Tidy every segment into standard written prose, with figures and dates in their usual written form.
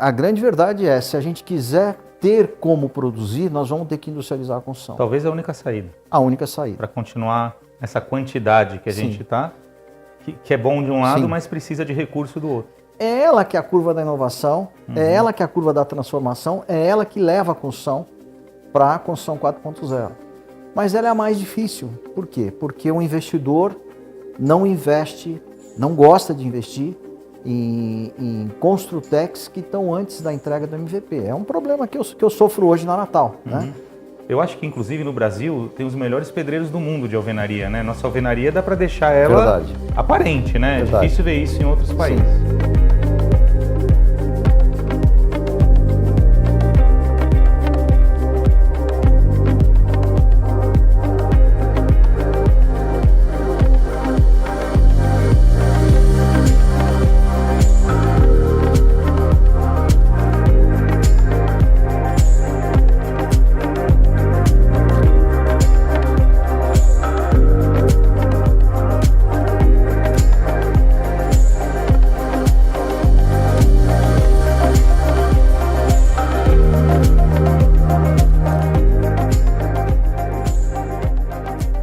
A grande verdade é, se a gente quiser ter como produzir, nós vamos ter que industrializar a construção. Talvez a única saída. A única saída. Para continuar essa quantidade que a Sim. gente está, que é bom de um lado, Sim. mas precisa de recurso do outro. É ela que é a curva da inovação, é ela que é a curva da transformação, é ela que leva a construção para a construção 4.0. Mas ela é a mais difícil. Por quê? Porque o investidor não investe, não gosta de investir em construtecs que estão antes da entrega do MVP. É um problema que eu sofro hoje na Natal, né? Eu acho que, inclusive, no Brasil, tem os melhores pedreiros do mundo de alvenaria, né? Nossa alvenaria dá para deixar ela aparente, né? É difícil ver isso em outros países. Sim.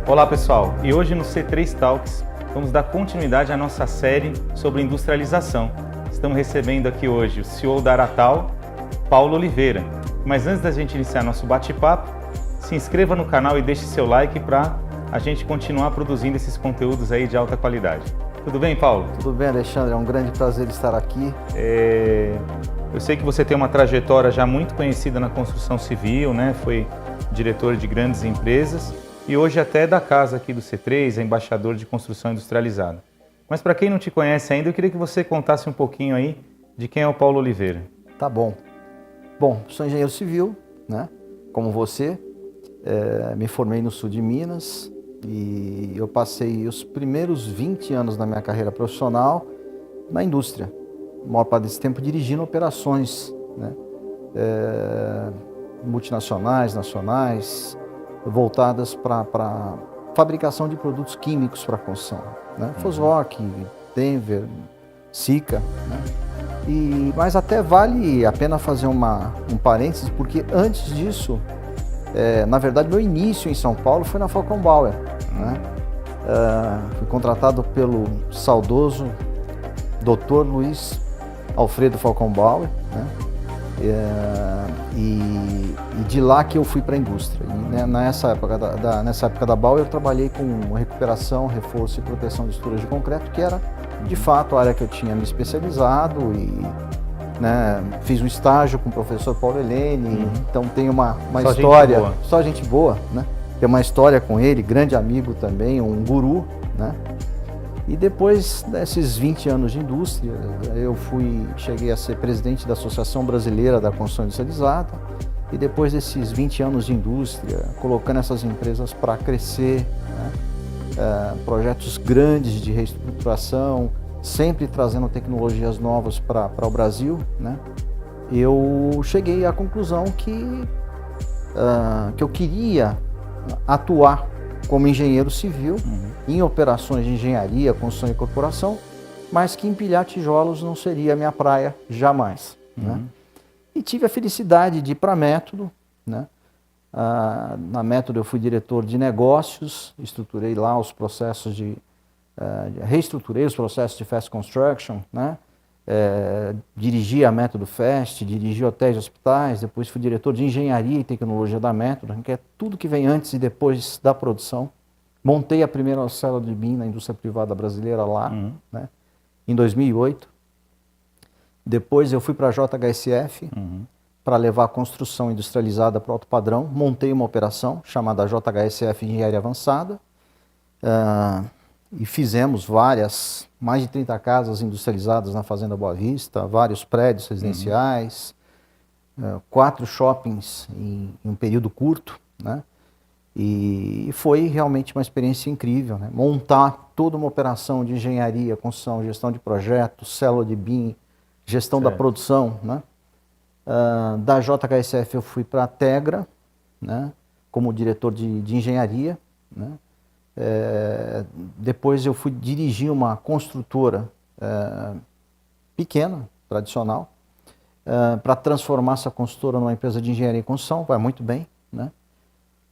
Olá pessoal, e hoje no C3 Talks vamos dar continuidade à nossa série sobre industrialização. Estamos recebendo aqui hoje o CEO da Aratal, Paulo Oliveira. Mas antes da gente iniciar nosso bate-papo, se inscreva no canal e deixe seu like para a gente continuar produzindo esses conteúdos aí de alta qualidade. Tudo bem, Paulo? Tudo bem, Alexandre, é um grande prazer estar aqui. Eu sei que você tem uma trajetória já muito conhecida na construção civil, né? Foi diretor de grandes empresas. E hoje até da casa aqui do C3, é embaixador de construção industrializada. Mas para quem não te conhece ainda, eu queria que você contasse um pouquinho aí de quem é o Paulo Oliveira. Tá bom. Bom, sou engenheiro civil, né? Como você, me formei no sul de Minas e eu passei os primeiros 20 anos da minha carreira profissional na indústria. A maior parte desse tempo dirigindo operações, né? Multinacionais, nacionais, voltadas para fabricação de produtos químicos para construção, né? Fosroc, Denver, Sika, né? Mas até vale a pena fazer um parênteses, porque antes disso, na verdade, meu início em São Paulo foi na Falcon Bauer, né? Fui contratado pelo saudoso Dr. Luiz Alfredo Falcon Bauer, né? E de lá que eu fui para a indústria. E, né, nessa época da Bauer, eu trabalhei com recuperação, reforço e proteção de estruturas de concreto, que era, de fato, a área que eu tinha me especializado e, né, fiz um estágio com o professor Paulo Helene, então tem uma história, só gente boa, né? Tem uma história com ele, grande amigo também, um guru, né? E depois desses 20 anos de indústria, eu cheguei a ser presidente da Associação Brasileira da Construção Industrializada, e depois desses 20 anos de indústria, colocando essas empresas para crescer, né? Projetos grandes de reestruturação, sempre trazendo tecnologias novas para o Brasil, né? Eu cheguei à conclusão que eu queria atuar como engenheiro civil em operações de engenharia, construção e corporação, mas que empilhar tijolos não seria a minha praia jamais, né? E tive a felicidade de ir para a Método, né? Na Método eu fui diretor de negócios, estruturei lá os processos reestruturei os processos de Fast Construction, né? Dirigi a Método Fast, dirigi hotéis e hospitais, depois fui diretor de engenharia e tecnologia da Método, que é tudo que vem antes e depois da produção. Montei a primeira célula de BIM na indústria privada brasileira lá, né? Em 2008. Depois eu fui para a JHSF para levar a construção industrializada para alto padrão. Montei uma operação chamada JHSF Engenharia Avançada e fizemos mais de 30 casas industrializadas na Fazenda Boa Vista, vários prédios residenciais, 4 shoppings em um período curto, né? E foi realmente uma experiência incrível, né? Montar toda uma operação de engenharia, construção, gestão de projetos, célula de BIM, gestão da produção, né? Da JHSF eu fui para a Tegra, né? Como diretor de engenharia, né? Depois eu fui dirigir uma construtora pequena, tradicional, para transformar essa consultora numa empresa de engenharia e construção, vai muito bem, né?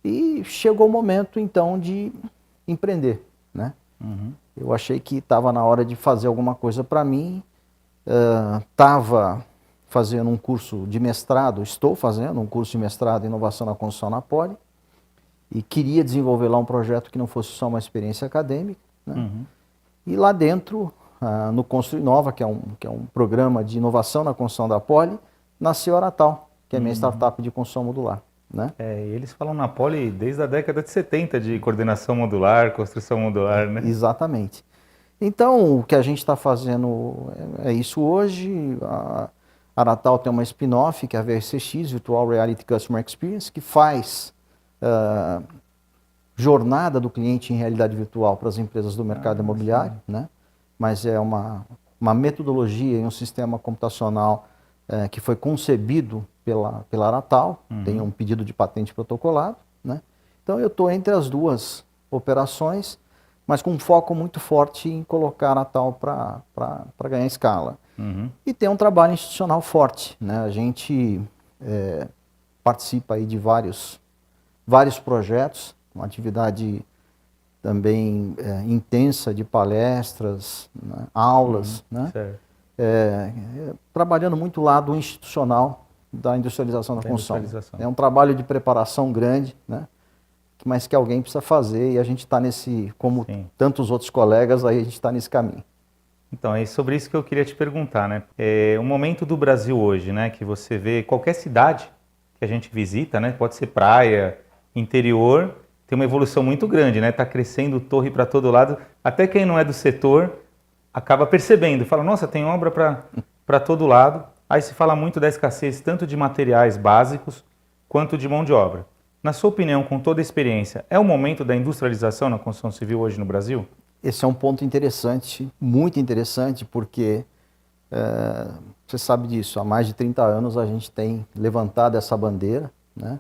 E chegou o momento, então, de empreender, né? Eu achei que estava na hora de fazer alguma coisa para mim, estava fazendo um curso de mestrado, estou fazendo um curso de mestrado em inovação na construção na Poli, e queria desenvolver lá um projeto que não fosse só uma experiência acadêmica, né? E lá dentro, no Constru Inova, que é um programa de inovação na construção da Poli, nasceu a Aratal, que é a minha startup de construção modular, né? Eles falam na Poli desde a década de 70 de coordenação modular, construção modular, né? Exatamente. Então, o que a gente está fazendo é isso hoje. A Aratal tem uma spin-off, que é a VRCX, Virtual Reality Customer Experience, que faz jornada do cliente em realidade virtual para as empresas do mercado imobiliário, né? Mas é uma metodologia e um sistema computacional que foi concebido pela Aratal, tem um pedido de patente protocolado, né? Então eu estou entre as duas operações, mas com um foco muito forte em colocar a Aratal para ganhar escala. E tem um trabalho institucional forte, né? A gente participa aí de vários projetos, uma atividade também intensa de palestras, né? Aulas, né? Trabalhando muito o lado institucional da industrialização da construção. É um trabalho de preparação grande, né? Mas que alguém precisa fazer, e a gente está nesse, como tantos outros colegas, aí a gente está nesse caminho. Então, é sobre isso que eu queria te perguntar, né? O momento do Brasil hoje, né? Que você vê qualquer cidade que a gente visita, né? Pode ser praia, interior, tem uma evolução muito grande, né? Está crescendo torre para todo lado. Até quem não é do setor acaba percebendo, fala, nossa, tem obra para todo lado. Aí se fala muito da escassez tanto de materiais básicos quanto de mão de obra. Na sua opinião, com toda a experiência, é o momento da industrialização na construção civil hoje no Brasil? Esse é um ponto interessante, muito interessante, porque você sabe disso, há mais de 30 anos a gente tem levantado essa bandeira, né?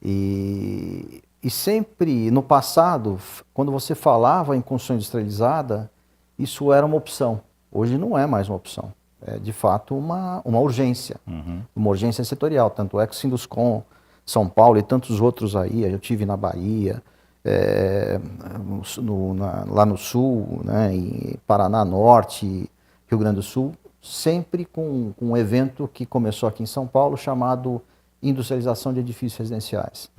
E sempre no passado, quando você falava em construção industrializada, isso era uma opção. Hoje não é mais uma opção. É de fato uma urgência, uma urgência setorial. Tanto é que o Sinduscon, São Paulo e tantos outros aí, eu tive na Bahia, lá no Sul, né, em Paraná Norte, Rio Grande do Sul, sempre com um evento que começou aqui em São Paulo chamado Industrialização de Edifícios Residenciais.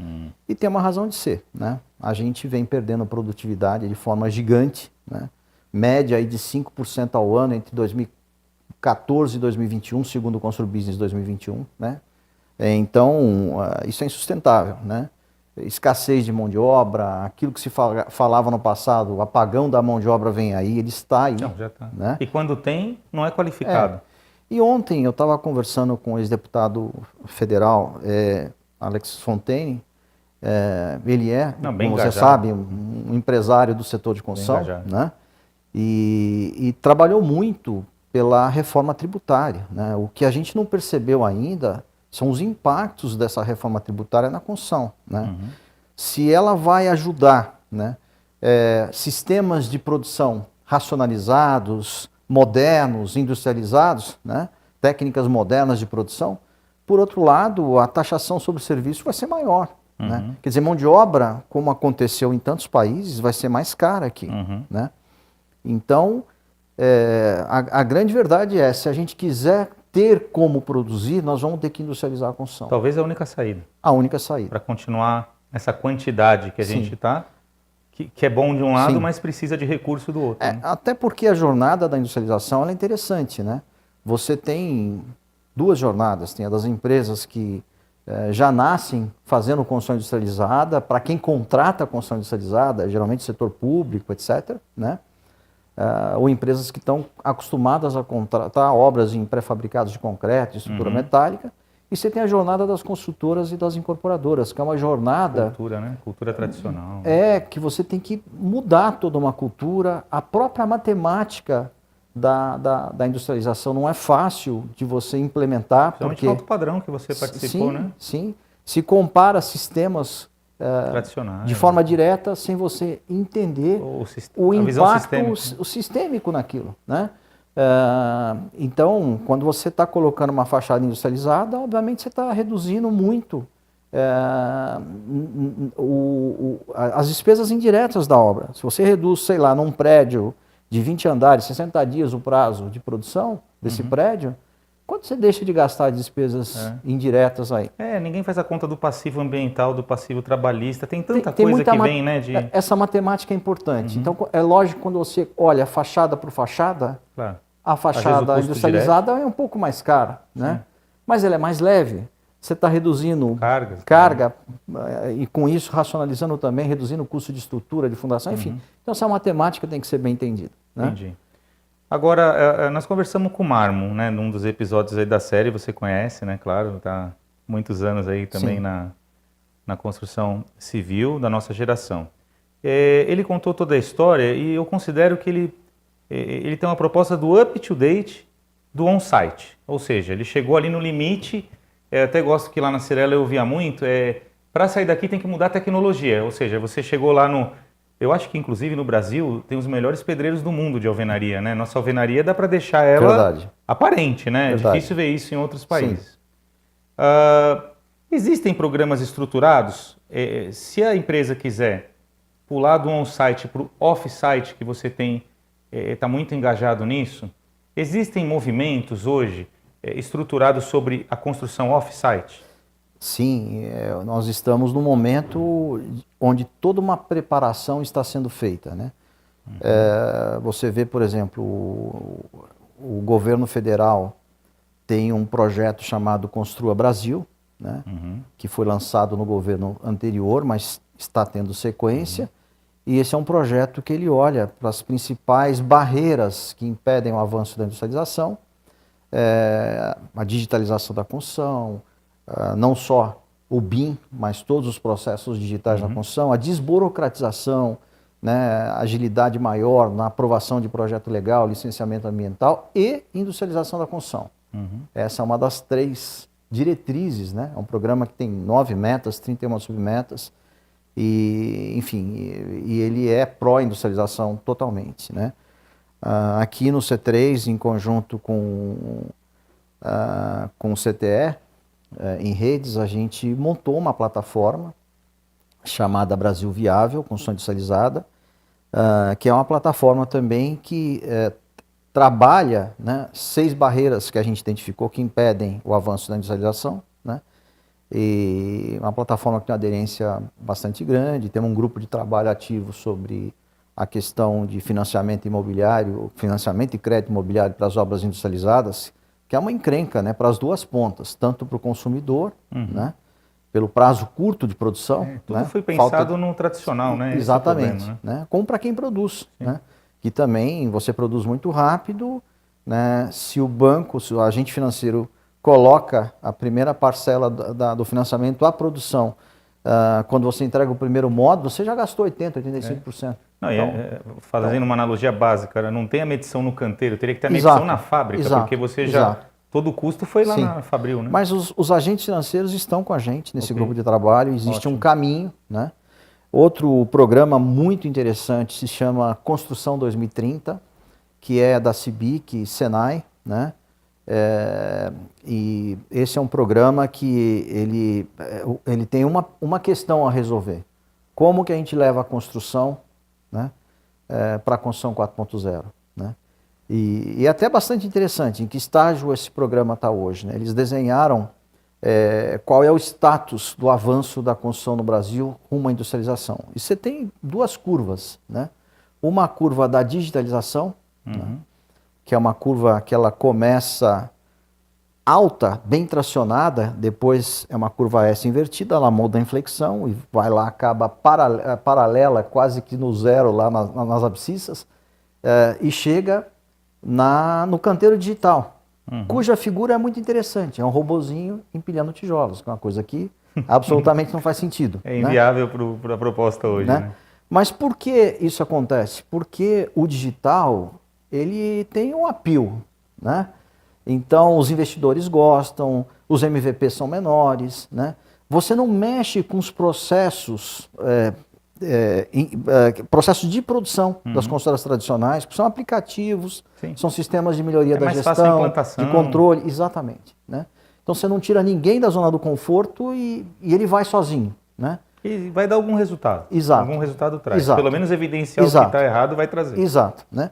E tem uma razão de ser, né? A gente vem perdendo produtividade de forma gigante, né? Média aí de 5% ao ano entre 2014 e 2021, segundo o Constru Business 2021, né? Então, isso é insustentável, né? Escassez de mão de obra, aquilo que se falava no passado, o apagão da mão de obra vem aí, ele está aí. Não, já está. Né? E quando tem, não é qualificado. E ontem eu estava conversando com o ex-deputado federal, Alex Fontaine, ele como você sabe, um empresário do setor de construção, né? E trabalhou muito pela reforma tributária, né? O que a gente não percebeu ainda são os impactos dessa reforma tributária na construção, né? Se ela vai ajudar, né, sistemas de produção racionalizados, modernos, industrializados, né, técnicas modernas de produção, por outro lado, a taxação sobre o serviço vai ser maior. Né? Quer dizer, mão de obra, como aconteceu em tantos países, vai ser mais cara aqui. Né? Então, a grande verdade é, se a gente quiser ter como produzir, nós vamos ter que industrializar a construção. Talvez a única saída. A única saída. Para continuar essa quantidade que a gente está, que é bom de um lado, mas precisa de recurso do outro. Né? Até porque a jornada da industrialização ela é interessante, né? Você tem duas jornadas, tem a das empresas que já nascem fazendo construção industrializada, para quem contrata a construção industrializada, geralmente setor público, etc., né? Ou empresas que estão acostumadas a contratar obras em pré-fabricados de concreto, estrutura metálica, e você tem a jornada das construtoras e das incorporadoras, que é uma jornada... Cultura, né? Cultura tradicional. Que você tem que mudar toda uma cultura, a própria matemática da industrialização não é fácil de você implementar. Principalmente no alto padrão que você participou, né? Sim, se compara sistemas tradicionais, de forma direta, sem você entender o impacto sistêmico naquilo, né? Então, quando você está colocando uma fachada industrializada, obviamente você está reduzindo muito as despesas indiretas da obra. Se você reduz, sei lá, num prédio de 20 andares, 60 dias o prazo de produção desse prédio, quanto você deixa de gastar de despesas indiretas aí? Ninguém faz a conta do passivo ambiental, do passivo trabalhista, tem tanta coisa que vem, né? Essa matemática é importante. Então, é lógico que quando você olha fachada por fachada, claro. A fachada industrializada é um pouco mais cara, né? Mas ela é mais leve. Você está reduzindo carga e com isso racionalizando também, reduzindo o custo de estrutura, de fundação, enfim. Então essa matemática tem que ser bem entendida. Né? Entendi. Agora, nós conversamos com o Marmon, né, num dos episódios aí da série, você conhece, né? Claro, está muitos anos aí também na construção civil da nossa geração. Ele contou toda a história e eu considero que ele tem uma proposta do up-to-date do on-site. Ou seja, ele chegou ali no limite, até gosto que lá na Cirela eu ouvia muito, para sair daqui tem que mudar a tecnologia. Ou seja, você chegou lá no... Eu acho que inclusive no Brasil tem os melhores pedreiros do mundo de alvenaria, né? Nossa alvenaria dá para deixar ela aparente, né? É difícil ver isso em outros países. Existem programas estruturados? Se a empresa quiser pular do on-site para o off-site, que você tem está muito engajado nisso, existem movimentos hoje estruturados sobre a construção off-site? Sim, nós estamos num momento onde toda uma preparação está sendo feita, né? Você vê, por exemplo, o governo federal tem um projeto chamado Construa Brasil, né? Que foi lançado no governo anterior, mas está tendo sequência. E esse é um projeto que ele olha para as principais barreiras que impedem o avanço da industrialização, a digitalização da construção, não só o BIM, mas todos os processos digitais na construção, a desburocratização, né, agilidade maior na aprovação de projeto legal, licenciamento ambiental e industrialização da construção. Essa é uma das 3 diretrizes, né? É um programa que tem 9 metas, 31 submetas, e, enfim, e ele é pró-industrialização totalmente, né? Aqui no C3, em conjunto com o CTE, em redes, a gente montou uma plataforma chamada Brasil Viável, construção industrializada, que é uma plataforma também que trabalha, né, 6 barreiras que a gente identificou que impedem o avanço da industrialização, né? E uma plataforma que tem uma aderência bastante grande, temos um grupo de trabalho ativo sobre a questão de financiamento imobiliário, financiamento e crédito imobiliário para as obras industrializadas, que é uma encrenca, né, para as duas pontas, tanto para o consumidor, né, pelo prazo curto de produção. Tudo né, foi pensado no tradicional, né? Exatamente, problema, né, como para quem produz, né, que também você produz muito rápido, né, se o banco, se o agente financeiro coloca a primeira parcela do financiamento à produção, quando você entrega o primeiro módulo, você já gastou 80%, 85%. Não, fazendo uma analogia básica, não tem a medição no canteiro, teria que ter a medição na fábrica, porque você todo o custo foi lá na Fabril, né? Mas os agentes financeiros estão com a gente nesse grupo de trabalho, existe um caminho, né? Outro programa muito interessante se chama Construção 2030, que é da CIBIC, Senai, né? E esse é um programa que ele tem uma questão a resolver. Como que a gente leva a construção, né, para a construção 4.0, né? E é até bastante interessante em que estágio esse programa está hoje, né? Eles desenharam qual é o status do avanço da construção no Brasil rumo à industrialização. E você tem 2 curvas, né? Uma curva da digitalização, né, que é uma curva que ela começa alta, bem tracionada, depois é uma curva S invertida, ela muda a inflexão e vai lá, acaba paralela, quase que no zero lá nas abscissas, e chega no canteiro digital, cuja figura é muito interessante, é um robozinho empilhando tijolos, que é uma coisa que absolutamente não faz sentido. É inviável, né, para a proposta hoje, né? Mas por que isso acontece? Porque o digital, ele tem um appeal, né? Então os investidores gostam, os MVPs são menores, né? Você não mexe com os processos processos de produção das construtoras tradicionais, que são aplicativos, Sim. são sistemas de melhoria da mais fácil a gestão, implantação. de controle, exatamente. Né? Então você não tira ninguém da zona do conforto e ele vai sozinho. Né? E vai dar algum resultado. Exato. Algum resultado traz. Exato. Pelo menos evidenciar Exato. o que está errado vai trazer. Exato. Né?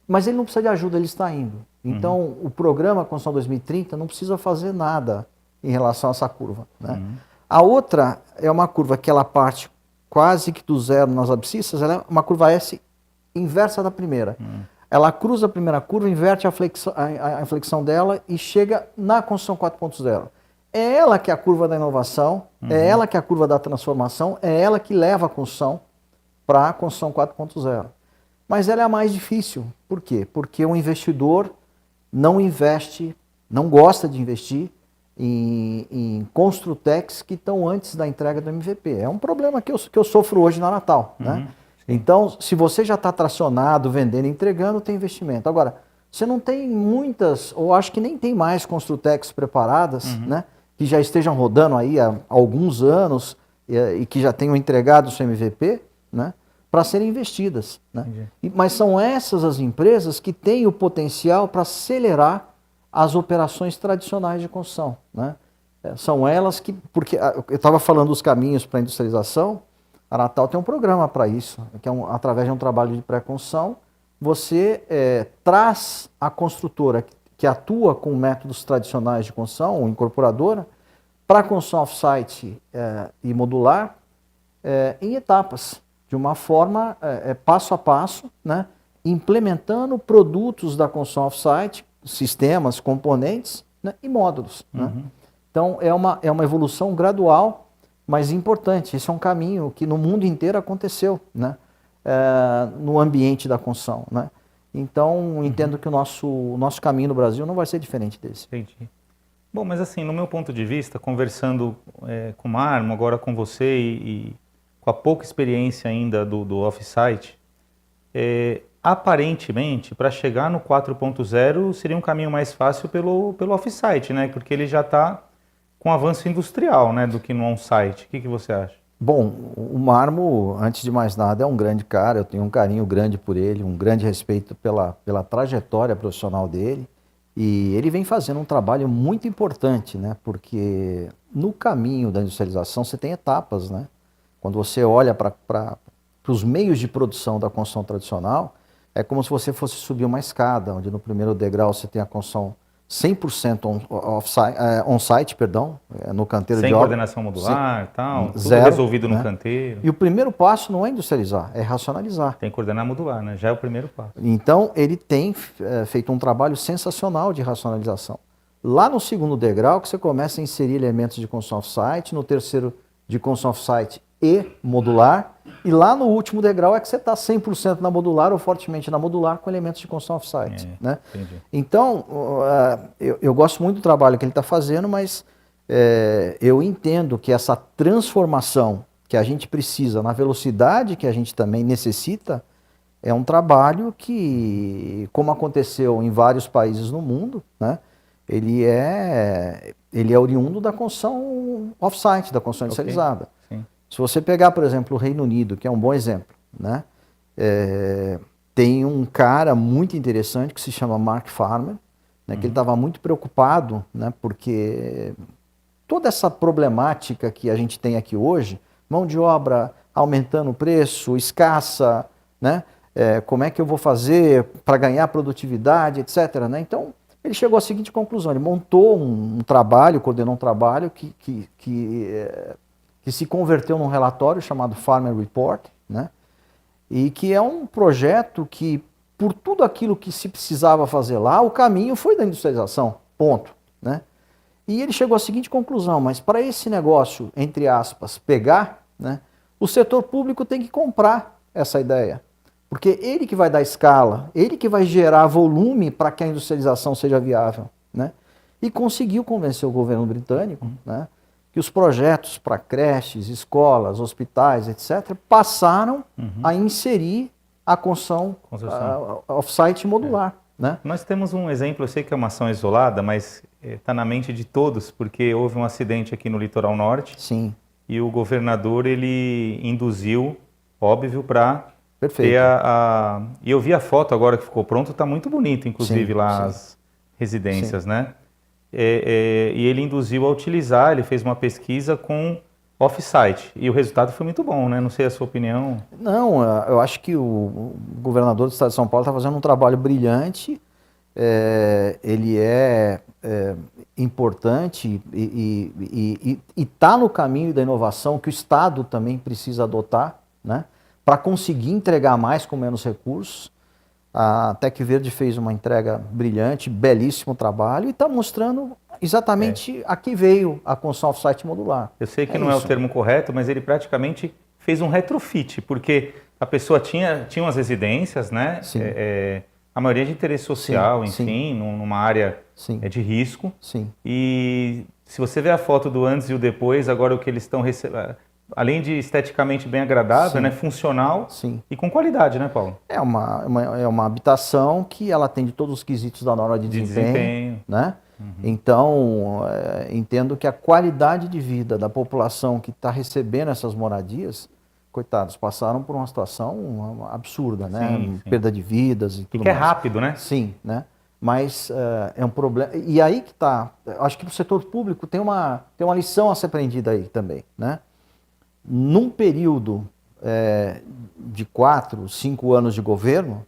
Mas ele não precisa de ajuda, ele está indo. Então, o programa Construção 2030 não precisa fazer nada em relação a essa curva. Né? A outra é uma curva que ela parte quase que do zero nas abscissas, ela é uma curva S inversa da primeira. Ela cruza a primeira curva, inverte a inflexão dela e chega na construção 4.0. É ela que é a curva da inovação, é ela que é a curva da transformação, é ela que leva a construção para a construção 4.0. Mas ela é a mais difícil. Por quê? Porque o investidor não investe, não gosta de investir em construtecs que estão antes da entrega do MVP. É um problema que eu sofro hoje na Natal. Né? Então, se você já está tracionado, vendendo e entregando, tem investimento. Agora, você não tem muitas, ou acho que nem tem mais construtecs preparadas, né, que já estejam rodando aí há alguns anos e que já tenham entregado o seu MVP, né, para serem investidas. Né? Mas são essas as empresas que têm o potencial para acelerar as operações tradicionais de construção. Né? São elas que, porque eu estava falando dos caminhos para a industrialização, a Natal tem um programa para isso, que é através de um trabalho de pré-construção, você traz a construtora que atua com métodos tradicionais de construção, ou incorporadora, para a construção off-site e modular em etapas, de uma forma passo a passo, né, implementando produtos da construção off-site, sistemas, componentes, né, e módulos. Né? Então é uma evolução gradual, mas importante. Esse é um caminho que no mundo inteiro aconteceu, né? No ambiente da construção. Né? Então entendo que o nosso caminho no Brasil não vai ser diferente desse. Entendi. Bom, mas assim, no meu ponto de vista, conversando com o Marmo, agora com você e com a pouca experiência ainda do off-site, aparentemente, para chegar no 4.0 seria um caminho mais fácil pelo off-site, né? Porque ele já está com avanço industrial, né, do que no on-site. O que você acha? Bom, o Marmo, antes de mais nada, é um grande cara, eu tenho um carinho grande por ele, um grande respeito pela trajetória profissional dele, e ele vem fazendo um trabalho muito importante, né, porque no caminho da industrialização você tem etapas, né? Quando você olha para os meios de produção da construção tradicional, é como se você fosse subir uma escada, onde no primeiro degrau você tem a construção 100% on-site, no canteiro de obra. Sem coordenação modular, tal, tudo zero, resolvido no né? canteiro. E o primeiro passo não é industrializar, é racionalizar. Tem que coordenar modular, né? Já é o primeiro passo. Então ele tem feito um trabalho sensacional de racionalização. Lá no segundo degrau que você começa a inserir elementos de construção off-site, no terceiro de construção off-site e modular, e lá no último degrau é que você está 100% na modular ou fortemente na modular com elementos de construção off-site. Né? Então, eu gosto muito do trabalho que ele está fazendo, mas eu entendo que essa transformação que a gente precisa, na velocidade que a gente também necessita, é um trabalho que, como aconteceu em vários países no mundo, né, ele é oriundo da construção off-site, da construção industrializada. Se você pegar, por exemplo, o Reino Unido, que é um bom exemplo, né? Tem um cara muito interessante que se chama Mark Farmer, né? Que ele estava muito preocupado, né? Porque toda essa problemática que a gente tem aqui hoje, mão de obra aumentando o preço, escassa, né? Como é que eu vou fazer para ganhar produtividade, etc. Né? Então, ele chegou à seguinte conclusão, ele montou um trabalho, coordenou um trabalho que se converteu num relatório chamado Farmer Report, né? E que é um projeto que, por tudo aquilo que se precisava fazer lá, o caminho foi da industrialização, ponto. Né? E ele chegou à seguinte conclusão, mas para esse negócio, entre aspas, pegar, né, o setor público tem que comprar essa ideia. Porque ele que vai dar escala, ele que vai gerar volume para que a industrialização seja viável. Né? E conseguiu convencer o governo britânico, né, que os projetos para creches, escolas, hospitais, etc., passaram a inserir a construção off-site modular. Né? Nós temos um exemplo, eu sei que é uma ação isolada, mas está na mente de todos, porque houve um acidente aqui no litoral norte. Sim. E o governador ele induziu óbvio, para Perfeito. ter E eu vi a foto agora que ficou pronto, está muito bonito, inclusive, Sim, lá sim. as residências, né? E ele induziu a utilizar, ele fez uma pesquisa com off-site, e o resultado foi muito bom, né? Não sei a sua opinião. Não, eu acho que o governador do estado de São Paulo está fazendo um trabalho brilhante. Ele é importante e está no caminho da inovação que o Estado também precisa adotar, né, para conseguir entregar mais com menos recursos. A Tec Verde fez uma entrega brilhante, belíssimo trabalho e está mostrando exatamente a que veio a construção off-site modular. Eu sei que não é o termo correto, mas ele praticamente fez um retrofit, porque a pessoa tinha umas residências, né? Sim. A maioria de interesse social, Sim, enfim, numa área de risco. Sim. E se você vê a foto do antes e o depois, agora o que eles estão recebendo, além de esteticamente bem agradável, né, funcional e com qualidade, né, Paulo? É uma habitação que ela atende todos os quesitos da norma de desempenho. Né? Então, entendo que a qualidade de vida da população que está recebendo essas moradias, coitados, passaram por uma situação absurda, né? Sim. Perda de vidas e tudo mais. É rápido, né? Sim, né? Mas é um problema. E aí que está. Acho que para o setor público tem uma lição a ser aprendida aí também, né? Num período de 4, 5 anos de governo,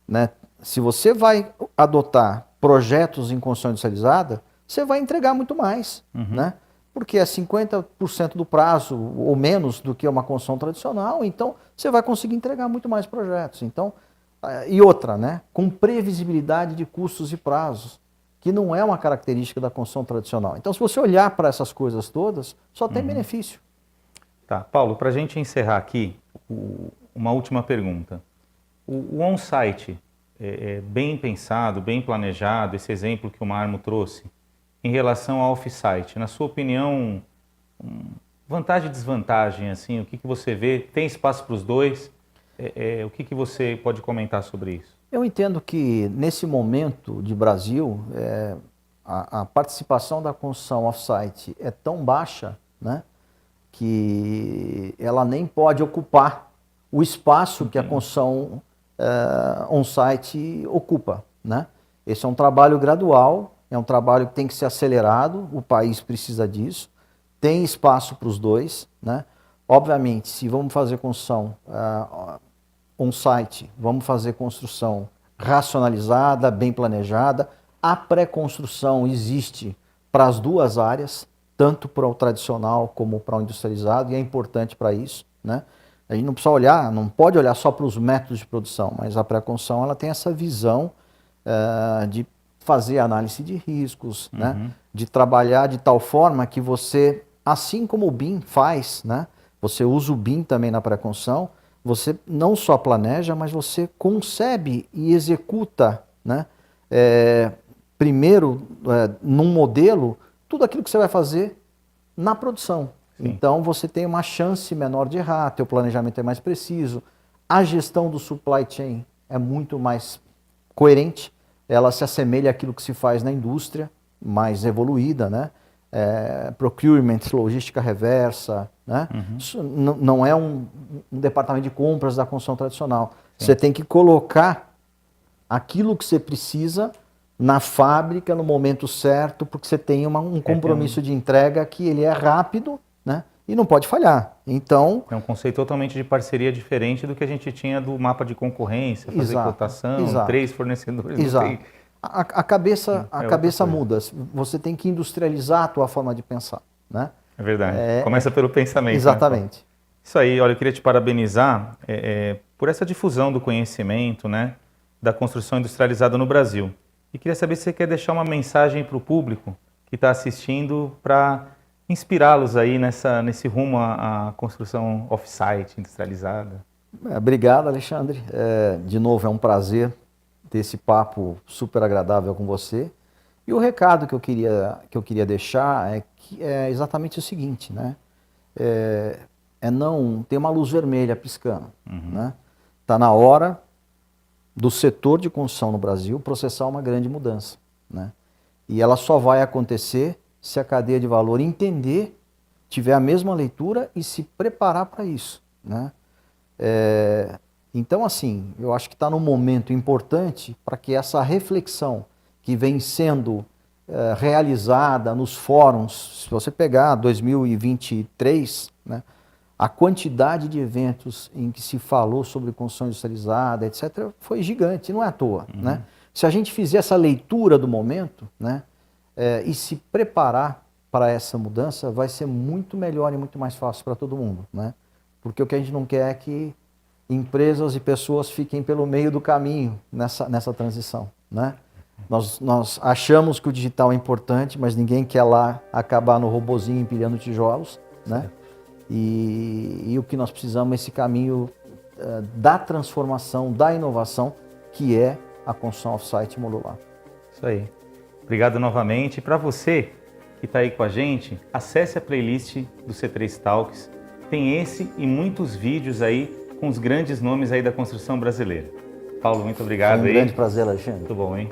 né? Se você vai adotar projetos em construção industrializada, você vai entregar muito mais, né? Porque é 50% do prazo ou menos do que uma construção tradicional, então você vai conseguir entregar muito mais projetos. Então, e outra, né? Com previsibilidade de custos e prazos, que não é uma característica da construção tradicional. Então, se você olhar para essas coisas todas, só tem benefício. Tá, Paulo, para a gente encerrar aqui, uma última pergunta. O on-site é bem pensado, bem planejado, esse exemplo que o Marmo trouxe, em relação ao off-site, na sua opinião, vantagem e desvantagem, assim, o que você vê? Tem espaço para os dois? O que você pode comentar sobre isso? Eu entendo que, nesse momento de Brasil, a participação da construção off-site é tão baixa, né, que ela nem pode ocupar o espaço que a construção on-site ocupa, né? Esse é um trabalho gradual, é um trabalho que tem que ser acelerado, o país precisa disso, tem espaço para os dois, né? Obviamente, se vamos fazer construção on-site, vamos fazer construção racionalizada, bem planejada, a pré-construção existe para as duas áreas, tanto para o tradicional como para o industrializado, e é importante para isso, né? A gente não precisa olhar, não pode olhar só para os métodos de produção, mas a pré-construção ela tem essa visão de fazer análise de riscos, né? De trabalhar de tal forma que você, assim como o BIM faz, né? Você usa o BIM também na pré-construção, você não só planeja, mas você concebe e executa, né? Primeiro, num modelo, tudo aquilo que você vai fazer na produção. Sim. Então você tem uma chance menor de errar, teu planejamento é mais preciso, a gestão do supply chain é muito mais coerente, ela se assemelha àquilo que se faz na indústria, mais evoluída, né? Procurement, logística reversa, né? Isso não é um departamento de compras da construção tradicional. Sim. Você tem que colocar aquilo que você precisa na fábrica, no momento certo, porque você tem um compromisso de entrega que ele é rápido, né? E não pode falhar. Então, é um conceito totalmente de parceria diferente do que a gente tinha do mapa de concorrência, fazer cotação, 3 fornecedores. Exato. A cabeça muda. Você tem que industrializar a tua forma de pensar, né? É verdade. Começa pelo pensamento. Exatamente. Né? Isso aí, olha, eu queria te parabenizar por essa difusão do conhecimento, né, da construção industrializada no Brasil. E queria saber se você quer deixar uma mensagem para o público que está assistindo para inspirá-los aí nesse rumo à construção off-site industrializada. Obrigado, Alexandre. De novo, é um prazer ter esse papo super agradável com você. E o recado que eu queria deixar é exatamente o seguinte, né? Não ter uma luz vermelha piscando, né? Tá na hora do setor de construção no Brasil processar uma grande mudança, né? E ela só vai acontecer se a cadeia de valor entender, tiver a mesma leitura e se preparar para isso, né? Então, assim, eu acho que está num momento importante para que essa reflexão que vem sendo realizada nos fóruns, se você pegar 2023, né, a quantidade de eventos em que se falou sobre construção industrializada, etc., foi gigante, não é à toa. Né? Se a gente fizer essa leitura do momento, né, e se preparar para essa mudança, vai ser muito melhor e muito mais fácil para todo mundo. Né? Porque o que a gente não quer é que empresas e pessoas fiquem pelo meio do caminho nessa transição. Né? Nós achamos que o digital é importante, mas ninguém quer lá acabar no robozinho empilhando tijolos. Né? E o que nós precisamos é esse caminho da transformação, da inovação, que é a construção off-site modular. Isso aí. Obrigado novamente. E para você que está aí com a gente, acesse a playlist do C3 Talks. Tem esse e muitos vídeos aí com os grandes nomes aí da construção brasileira. Paulo, muito obrigado. Foi um grande prazer, Alexandre. Muito bom, hein?